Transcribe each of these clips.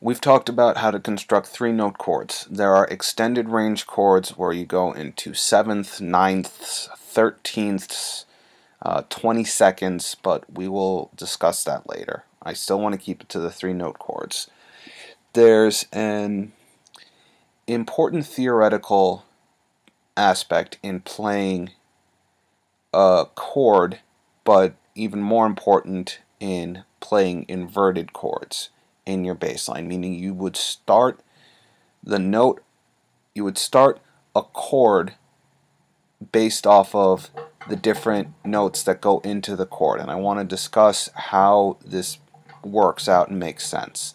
We've talked about how to construct three-note chords. There are extended range chords where you go into 7th, 9th, 13ths, 22nds, but we will discuss that later. I still want to keep it to the three-note chords. There's an important theoretical aspect in playing a chord, but even more important in playing inverted chords in your bass line, meaning you would start a chord based off of the different notes that go into the chord, and I want to discuss how this works out and makes sense.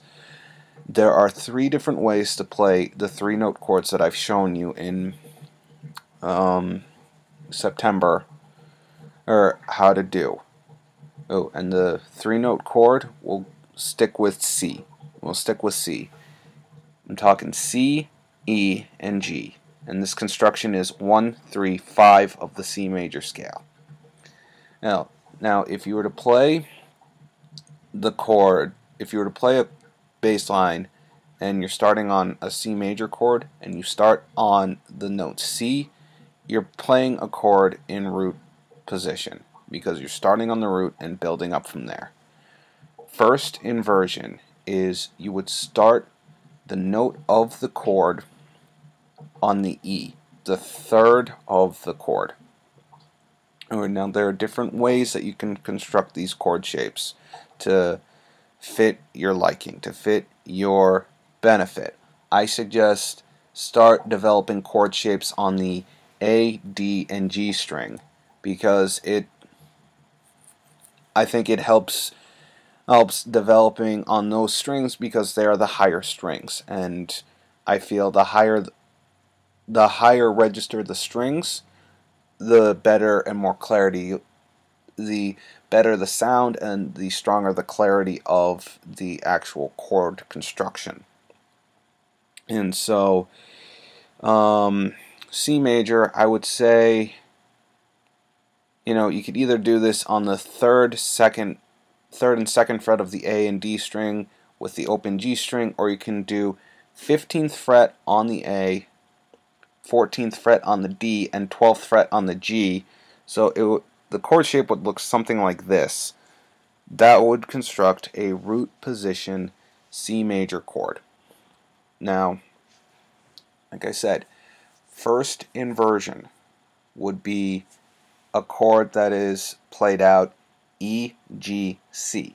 There are three different ways to play the three-note chords that I've shown you in September, or how to do. Oh, and the three-note chord will stick with C. I'm talking C, E, and G. And this construction is 1, 3, 5 of the C major scale. Now if you were to play the chord, if you were to play a bass line and you're starting on a C major chord and you start on the note C, you're playing a chord in root position because you're starting on the root and building up from there. First inversion is you would start the note of the chord on the E, the third of the chord. Now there are different ways that you can construct these chord shapes to fit your liking, to fit your benefit. I suggest start developing chord shapes on the A, D, and G string because I think it helps developing on those strings because they are the higher strings, and I feel the higher register the strings, the better and more clarity, the better the sound and the stronger the clarity of the actual chord construction. And so C major, I would say, you could either do this on the third and second fret of the A and D string with the open G string, or you can do 15th fret on the A, 14th fret on the D, and 12th fret on the G. So the chord shape would look something like this. That would construct a root position C major chord. Now, like I said, first inversion would be a chord that is played out E, G, C.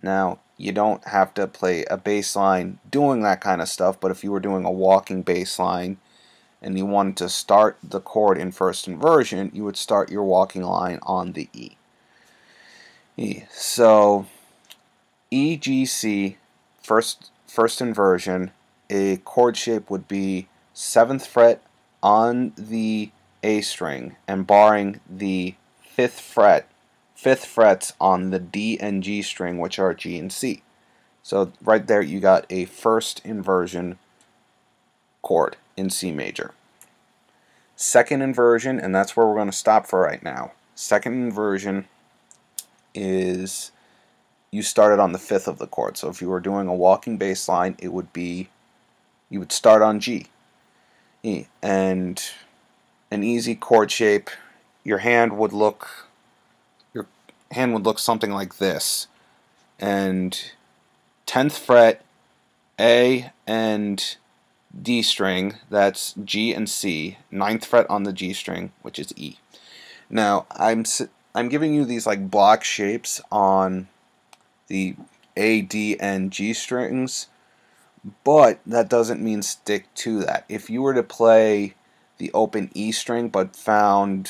Now, you don't have to play a bass line doing that kind of stuff, but if you were doing a walking bass line and you wanted to start the chord in first inversion, you would start your walking line on the E. So, E, G, C, first inversion, a chord shape would be 7th fret on the A string and barring the 5th frets on the D and G string, which are G and C. So right there you got a first inversion chord in C major. Second inversion, and that's where we're going to stop for right now. Second inversion is you started on the 5th of the chord. So if you were doing a walking bass line, you would start on G. And an easy chord shape, your hand would look something like this. And 10th fret, A and D string, that's G and C, 9th fret on the G string, which is E. Now, I'm giving you these like block shapes on the A, D, and G strings, but that doesn't mean stick to that. If you were to play the open E string but found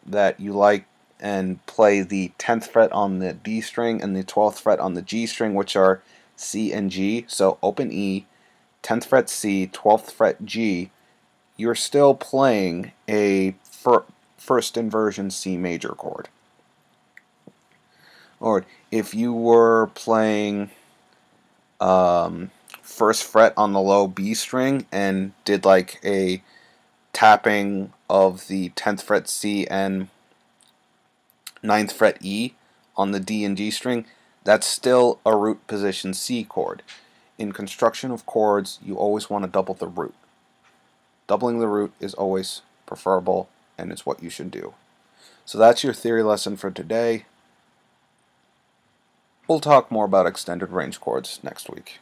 that you like and play the 10th fret on the D string and the 12th fret on the G string, which are C and G, so open E, 10th fret C, 12th fret G, you're still playing a first inversion C major chord. Or if you were playing first fret on the low B string and did like a tapping of the 10th fret C and 9th fret E on the D and G string, that's still a root position C chord. in construction of chords, you always want to double the root. Doubling the root is always preferable, and it's what you should do. So that's your theory lesson for today. We'll talk more about extended range chords next week.